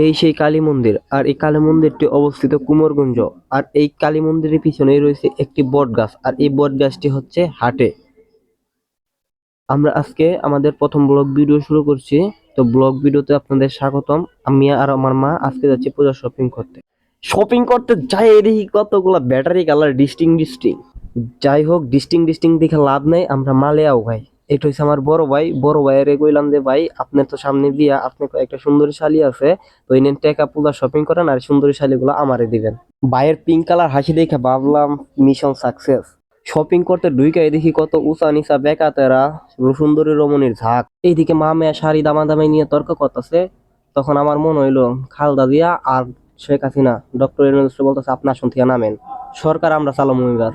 এই সেই কালী মন্দির, আর এই কালী মন্দিরটি অবস্থিত কুমোরগঞ্জ। আর এই কালী মন্দিরের পিছনেই রয়েছে একটি বট গাছ, আর এই বট গাছটি হচ্ছে হাটে। আমরা আজকে আমাদের প্রথম ব্লগ ভিডিও শুরু করছি। তো ব্লগ ভিডিওতে আপনাদের স্বাগতম। আমি আর আমার মা আজকে যাচ্ছি পূজা শপিং করতে। শপিং করতে যাই দেখি কতগুলা ব্যাটারি কালার ডিস্টিং ডিস্টিং। যাই হোক, ডিস্টিং ডিস্টিং দেখে লাভ নেই, আমরা মালেয়াও ভাই। এটা হচ্ছে আমার বড় ভাই। বড় ভাইয়ের কইলাম যে ভাই আপনার তো সামনে বিয়া, আপনার একটা সুন্দরী শালী আছে, তো এই নেন টাকা পূজা শপিং করেন, আর সুন্দরী শালীগুলো আমারে দিবেন। ভাইয়ের পিঙ্ক কালার হাসি দেখে ভাবলাম মিশন সাকসেস। শপিং করতে ঢুইকাই দেখি কত উঁচা নিচা বেকাতেরা সুন্দরী রমণীর ঝাঁক। এইদিকে মা মেয়ে শাড়ি দামাদামি নিয়ে তর্ক করতেছে। তখন আমার মন হইলো খালদা জিয়া আর শেখ হাসিনা ডক্টর ইউনূস বলতেছে আপনি আসন থেকে নামেন, সরকার আমরা চালামু এবার।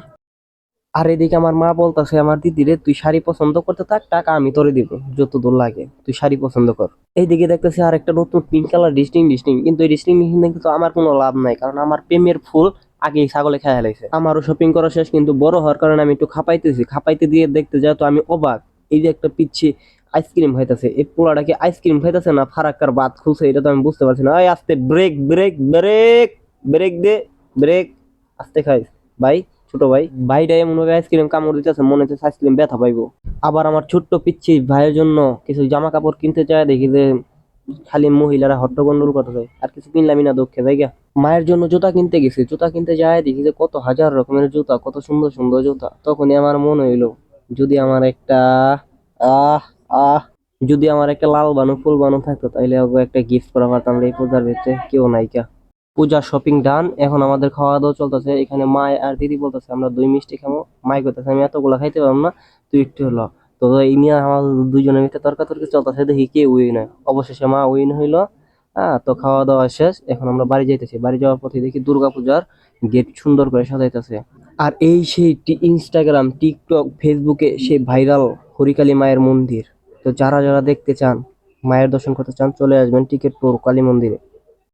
আর এদিকে আমার মা বলতেছে আমার দিদি রে তুই শাড়ি পছন্দ করতে থাক, টাকা আমি তোরে দিব যত দূর লাগে, তুই শাড়ি পছন্দ কর। এইদিকে দেখতেছি আর একটা নতুন পিঙ্ক কালার ডিস্টিং ডিস্টিং, কিন্তু এই ডিস্টিং ডিস্টিং কিন্তু আমার কোনো লাভ নাই, কারণ আমার প্রেমের ফুল আগেই ছাগলে খেয়ে হেলাইছে। আমারও শপিং করা শেষ, কিন্তু বড় হওয়ার কারণে আমি একটু খাপাইতেছি। খাপাইতে দিয়ে দেখতে যাও তো আমি অবাক, এই যে একটা পিচ্ছি আইসক্রিম খাইতেছে, এই পোলাটা কি আইসক্রিম খাইতেছে না ফারাক্কার বাদ খুলছে, এটা তো আমি বুঝতে পারছি না। এই আস্তে ব্রেক ব্রেক ব্রেক, ব্রেক দে, ব্রেক আস্তে খাই ভাই। ছোট ভাই ভাইটা এমন ভাবে আইসক্রিম কামড় দিতেছে, মনে হচ্ছে আইসক্রিম ব্যথা পাইবো। আবার আমার ছোট্ট পিচ্ছি ভাইয়ের জন্য কিছু জামা কাপড় কিনতে চায়, দেখি যে খালি মহিলারা হট্টগন্ডল করতে যায়, আর কিছু কিনলামই না, দুঃখে জায়গা। মায়ের জন্য জুতা কিনতে গেছি, জুতা কিনতে যায় দেখি যে কত হাজার রকমের জুতা, কত সুন্দর সুন্দর জুতা। তখনই আমার মনে হইলো যদি আমার একটা আহ আহ যদি আমার একটা লাল বানু ফুল বানু থাকতো, তাইলে ওকে একটা গিফট করা পারতাম। এই পূজার ভিতরে কেউ নাইকা। পূজা শপিং ডান, এখন আমাদের খাওয়া দাওয়া চলতেছে। এখানে মা আর দিদি বলতেছে আমরা দই মিষ্টি খাবো, মাই করতেছে আমি এতগুলা খাইতে পারবো না, তুই একটু হলো। তো এই নিয়ে আমার দুইজনের ভিতরে তর্কাতর্কি চলতেছে, দেখি কে উইন হয়। অবশেষে মা উইন হইলো। তো খাওয়া দাওয়া শেষ, এখন আমরা বাড়ি যাইতেছি। বাড়ি যাওয়ার পথে দেখি দুর্গাপূজার গেট সুন্দর করে সাজাইতেছে। আর এই সেই ইনস্টাগ্রাম টিকটক ফেসবুকে সেই ভাইরাল হরিকালী মায়ের মন্দির। তো যারা যারা দেখতে চান, মায়ের দর্শন করতে চান, চলে আসবেন টিকেট প্রো কালী মন্দিরে।